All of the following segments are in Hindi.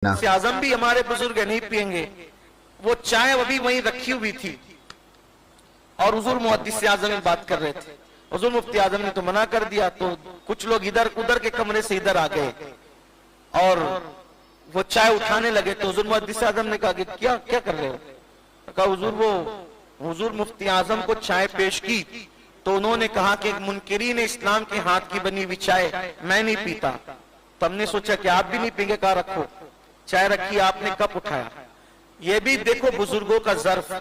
आजम भी हमारे बुजुर्ग नहीं पिएंगे। वो चाय अभी वहीं रखी हुई थी और हुजूर मुहद्दिस आजम बात कर रहे थे। हुजूर मुफ्ती आजम ने तो मना कर दिया, तो कुछ लोग इधर उधर के कमरे से इधर आ गए और वो चाय उठाने लगे। तो हुजूर मुहद्दिस आजम ने कहा कि क्या क्या कर रहे हो? कहा हुजूर वो हुजूर मुफ्ती आजम को चाय पेश की तो उन्होंने कहा कि मुनकिरीन इस्लाम के हाथ की बनी हुई चाय मैं नहीं पीता। तो हमने सोचा कि आप भी नहीं पीएंगे। कहा रखो चाय रखी, आपने कप उठाया। ये भी देखो बुजुर्गों का ज़र्फ।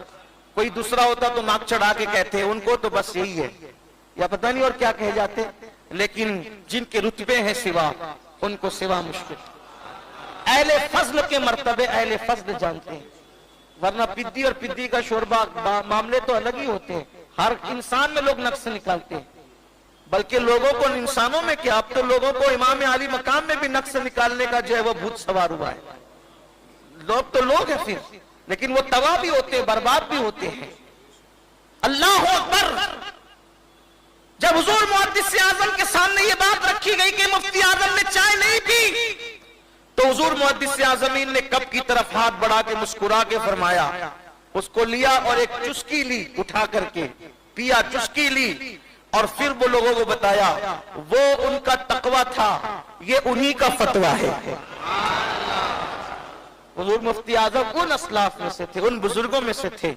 कोई दूसरा होता तो नाक चढ़ा के कहते, उनको तो बस यही है या पता नहीं और क्या कहे जाते, लेकिन जिनके रुतबे हैं सिवा, उनको सिवा मुश्किल। अहले फज़ल के मर्तबे अहले फज़ल जानते हैं, वरना पिद्दी और पिद्दी का शोरबा मामले तो अलग ही होते हैं। हर इंसान में लोग नक्श निकालते हैं, बल्कि लोगों को इंसानों में क्या, अब तो लोगों को इमाम आली मकाम में भी नक्श निकालने का जो है वो भूत सवार हुआ है। लोग तो लोग हैं फिर, लेकिन वो तबाह भी होते हैं, बर्बाद भी होते हैं। अल्लाह अकबर। जब हुजूर मुहद्दिस आजम के सामने ये बात रखी गई कि मुफ्ती आजम ने चाय नहीं पी, तो हुजूर मुहद्दिस आजमीन ने कप की तरफ हाथ बढ़ा के मुस्कुरा के फरमाया, उसको लिया और एक चुस्की ली, उठा करके पिया, चुस्की ली और फिर वो लोगों को बताया वो उनका तकवा था, ये उन्हीं का फतवा है। हुजूर मुफ्ती आजम उन असलाफ में से थे, उन बुजुर्गों में से थे।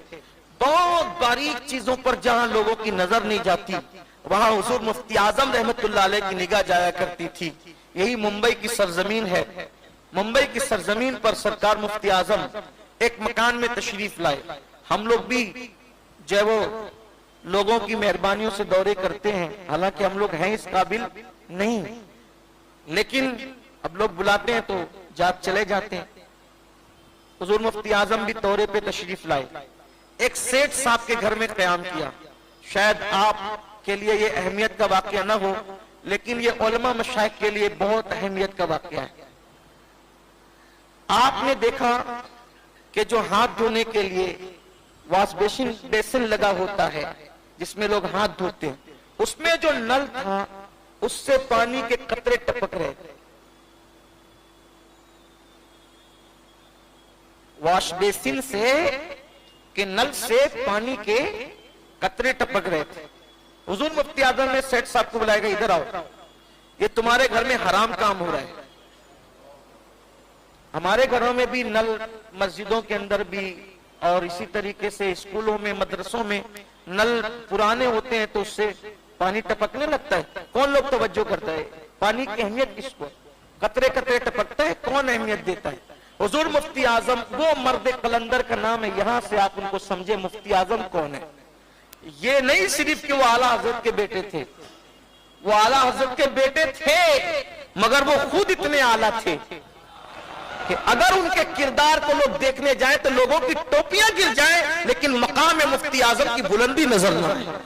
बहुत बारीक चीजों पर जहां लोगों की नजर नहीं जाती, वहां हुजूर मुफ्ती आजम रहमतुल्लाह अलैह की निगाह जाया करती थी। यही मुंबई की सरजमीन है। मुंबई की सरजमीन पर सरकार मुफ्ती आजम एक मकान में तशरीफ लाए। हम लोग भी जो है वो लोगों की मेहरबानियों से दौरे करते हैं, हालांकि हम लोग हैं इस काबिल नहीं, लेकिन अब लोग बुलाते हैं तो चले जाते हैं। हुजूर मुफ्ती आजम भी दौरे पे तशरीफ लाए। एक सेठ साहब के घर में क़याम किया। शायद आप के लिए ये अहमियत का वाकया ना हो, लेकिन ये उलमा मशाइख के लिए बहुत अहमियत का वाकया है। आपने देखा कि जो हाथ धोने के लिए वॉश बेसिन लगा होता है जिसमें लोग हाथ धोते हैं, उसमें जो नल था उससे पानी के कतरे टपक रहे थे। वॉश बेसिन से के नल से पानी के कतरे टपक रहे थे। हुजूर मुफ्ती आजम ने सेठ साहब को बुलाएगा, इधर आओ, ये तुम्हारे घर में हराम काम हो रहा है। हमारे घरों में भी नल, मस्जिदों के अंदर भी और इसी तरीके से स्कूलों में, मदरसों में नल पुराने होते हैं तो उससे पानी टपकने लगता है। कौन लोग तवज्जो करता है? पानी की अहमियत किसको? कतरे कतरे टपकता है, कौन अहमियत देता है? हुजूर मुफ्ती आजम वो मर्द कलंदर का नाम है, यहां से आप उनको समझे मुफ्ती आजम कौन है। ये नहीं सिर्फ कि वो आला हजरत के बेटे थे, वो आला हजरत के बेटे थे, मगर वो खुद इतने आला थे कि अगर उनके किरदार को लोग देखने जाएं तो लोगों की टोपियां गिर जाएं, लेकिन मकाम मुफ्ती आजम की बुलंदी नजर न आए।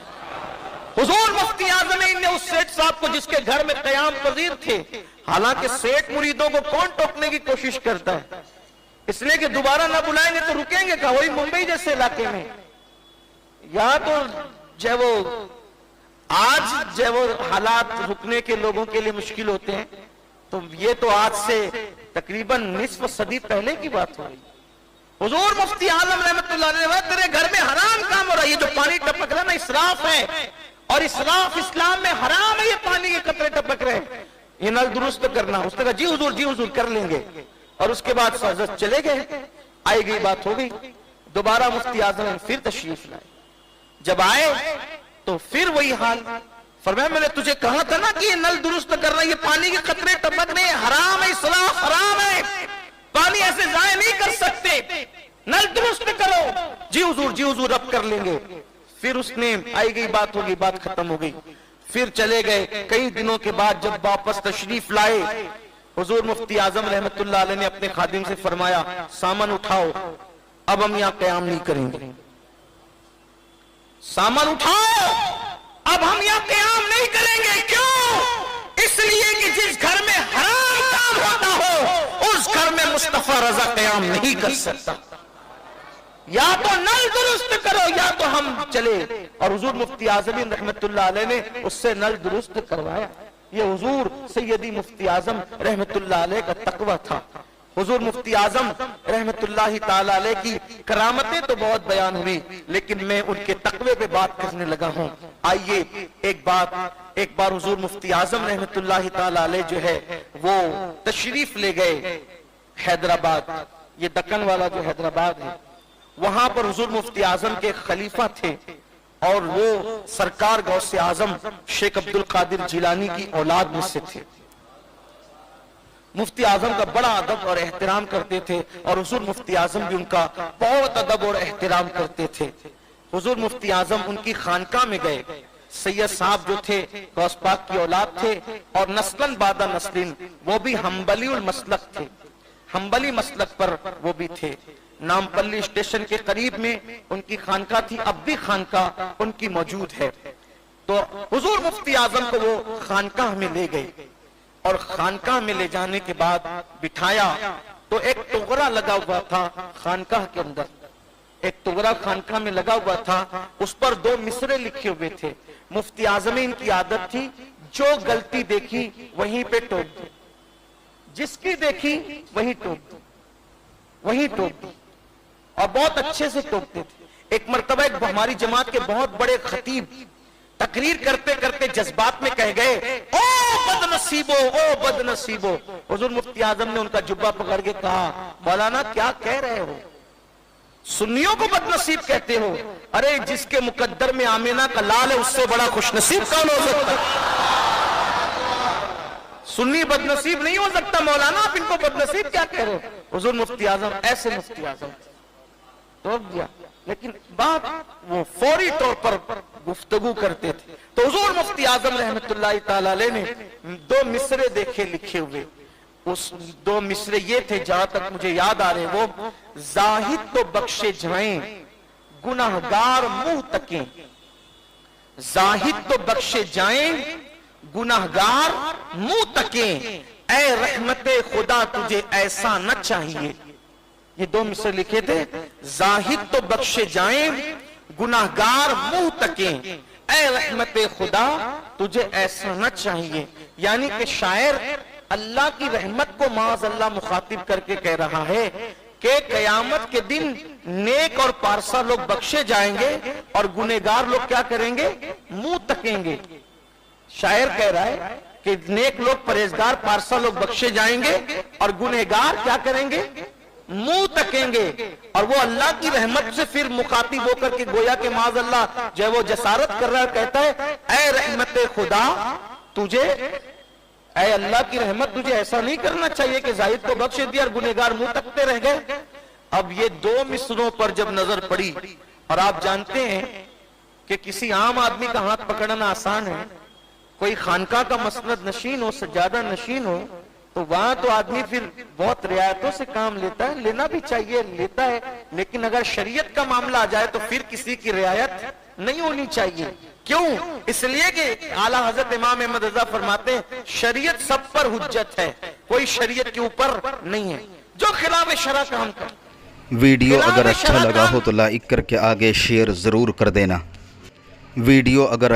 हुजूर मुफ्ती आजम ने उस सेठ साहब को जिसके घर में क़याम पजीर थे, हालांकि सेठ मुरीदों को कौन टोकने की कोशिश करता है, इसलिए कि दोबारा ना बुलाएंगे तो रुकेंगे कहा? वही मुंबई जैसे इलाके में। यहाँ तो जब वो आज जब वो हालात रुकने के लोगों के लिए मुश्किल होते हैं, तो ये तो आज से तकरीबन निस्फ सदी पहले की बात हो रही। हुजूर मुफ्ती आजम रहमतुल्लाह अलैह, तेरे घर में हराम काम हो रहा है, ये जो पानी टपक रहा है ना इसराफ है, और इसराफ इस्लाम में हराम है। ये पानी के कतरे टपक रहे हैं, ये नल दुरुस्त करना। उसने कहा जी हुजूर कर लेंगे, और उसके बाद हजरत चले गए। आई गई बात हो गई। दोबारा मुफ्ती आजम ने फिर तशरीफ लाए। जब आए तो फिर वही हाल। फरमाया मैंने तुझे कहा था ना कि ये नल दुरुस्त करना, ये पानी के कतरे टपक रहे, हराम है, इसराफ हराम है, पानी ऐसे जाया नहीं कर सकते, नल दुरुस्त करो। जी हुजूर अब कर लेंगे। फिर उसने आई गई बात हो गई, बात खत्म हो गई। फिर चले गए। कई दिनों के बाद जब वापस तशरीफ लाए, हुजूर मुफ्ती आजम रहमतुल्लाह अलैह ने अपने खादिम से फरमाया सामान उठाओ, अब हम यहाँ क़याम नहीं करेंगे। सामान उठाओ, अब हम यहाँ क़याम नहीं करेंगे। क्यों? इसलिए कि जिस घर में हराम काम होता हो उस घर में मुस्तफा रजा क़याम नहीं कर सकता। या तो नल दुरुस्त करो या तो हम चले। और हुजूर मुफ्ती आजम रहमतुल्लाह अलैह ने उससे नल दुरुस्त करवाया। ये हुजूर सैयदी मुफ्ती आजम रहमतुल्लाह अलैह का तकवा था। हुजूर मुफ्ती आजम रहमतुल्लाहि ताला अलैह की करामतें तो बहुत बयान हुई, लेकिन मैं उनके तकवे पे बात करने लगा हूँ। आइए एक बार हुजूर मुफ्ती आजम रहमतुल्लाहि ताला अलैह जो है वो तशरीफ ले गए हैदराबाद, ये दक्कन वाला जो हैदराबाद है, वहां पर हुजूर मुफ्ती आजम के खलीफा थे और वो सरकार गौसे आजम शेख अब्दुल कादिर जिलानी की औलाद में से थे। मुफ्ती आजम का बड़ा अदब और एहतराम करते थे और हुजूर मुफ्ती आजम भी उनका बहुत अदब और एहतराम करते थे। हुजूर मुफ्ती आजम उनकी खानकाह में गए। सैयद साहब जो थे गौस पाक की औलाद थे और नस्लन बादा नस्लिन वो भी हम्बली मसलक थे, हम्बली मसलक पर वो भी थे। नामपल्ली स्टेशन के करीब में उनकी खानकाह थी, अब भी खानकाह उनकी मौजूद है। तो हुजूर मुफ्ती आजम को वो खानकाह में ले गए और खानकाह में ले जाने के बाद बिठाया तो एक टुकड़ा लगा हुआ था खानकाह के अंदर, एक टुकड़ा खानकाह में लगा हुआ था, उस पर 2 मिसरे लिखे हुए थे। मुफ्ती आजमीन की आदत थी जो गलती देखी वहीं पे टोक दो, जिसकी देखी वहीं टोक दो, वहीं टोक दो, और बहुत अच्छे से टोकते थे। एक मर्तबा एक हमारी जमात के बहुत बड़े खतीब तकरीर करते करते जज्बात में कह गए, ओ बदनसीबो, ओ बदनसीबो। हुजूर मुफ्ती आजम ने उनका जुब्बा पकड़ के कहा, मौलाना क्या कह रहे हो, सुन्नियों को बदनसीब कहते हो? अरे जिसके मुकद्दर में आमीना का लाल है उससे बड़ा खुशनसीब कौन हो सकता है? सुन्नी बदनसीब नहीं हो सकता मौलाना, आप इनको बदनसीब क्या कह रहे हो? हुजूर मुफ्ती आजम ऐसे मुफ्ती आजम टोक दिया, लेकिन बात वो फौरी तौर पर गुफ्तगू करते थे। तो हुजूर मुफ्ती आजम रहमतुल्लाहि ताला अलैह ने 2 मिसरे देखे लिखे हुए। उस 2 मिसरे ये थे, जहां तक मुझे याद आ रहे, वो जाहिद तो बख्शे जाएं गुनाहगार मुंह तकें, जाहिद तो बख्शे जाएं गुनाहगार मुंह तकें, ऐ रहमते खुदा तुझे ऐसा न चाहिए। ये 2 मिसरे लिखे थे, जाहिद तो बख्शे जाएं गुनाहगार मुंह तकें, ऐ रहमते खुदा तुझे ऐसा न चाहिए। यानी कि शायर अल्लाह की रहमत को माज़ अल्लाह मुखातिब करके कह रहा है कि कयामत के दिन नेक और पारसा लोग बख्शे जाएंगे और गुनहगार लोग क्या करेंगे, मुंह तकेंगे। शायर कह रहा है कि नेक लोग, परहेजगार, पारसा लोग बख्शे जाएंगे और गुनहगार क्या करेंगे, मुंह तकेंगे। और वो अल्लाह की रहमत से फिर मुखातिब होकर के गोया के माज़ अल्लाह जो है वो जसारत कर रहा है, कहता है ऐ रहमत खुदा तुझे, ऐ अल्लाह की रहमत तुझे ऐसा नहीं करना चाहिए कि जाहिद को बख्श दिया और गुनहगार मुंह तकते रह गए। अब ये 2 मिसरों पर जब नजर पड़ी, और आप जानते हैं कि किसी आम आदमी का हाथ पकड़ना आसान है, कोई खानका का मसनद नशीन हो, सज्जादा नशीन हो, तो वहां तो आदमी फिर बहुत रियायतों से काम लेता है, लेना भी चाहिए, लेता है। लेकिन अगर शरीयत का मामला आ जाए तो फिर किसी की रियायत नहीं होनी चाहिए। क्यों? इसलिए कि आला हजरत इमाम अहमद रजा फरमाते हैं शरीयत सब पर हुज्जत है, कोई शरीयत के ऊपर नहीं है जो खिलाफ शरा काम कर। वीडियो अगर अच्छा लगा हो तो लाइक करके आगे शेयर जरूर कर देना। वीडियो अगर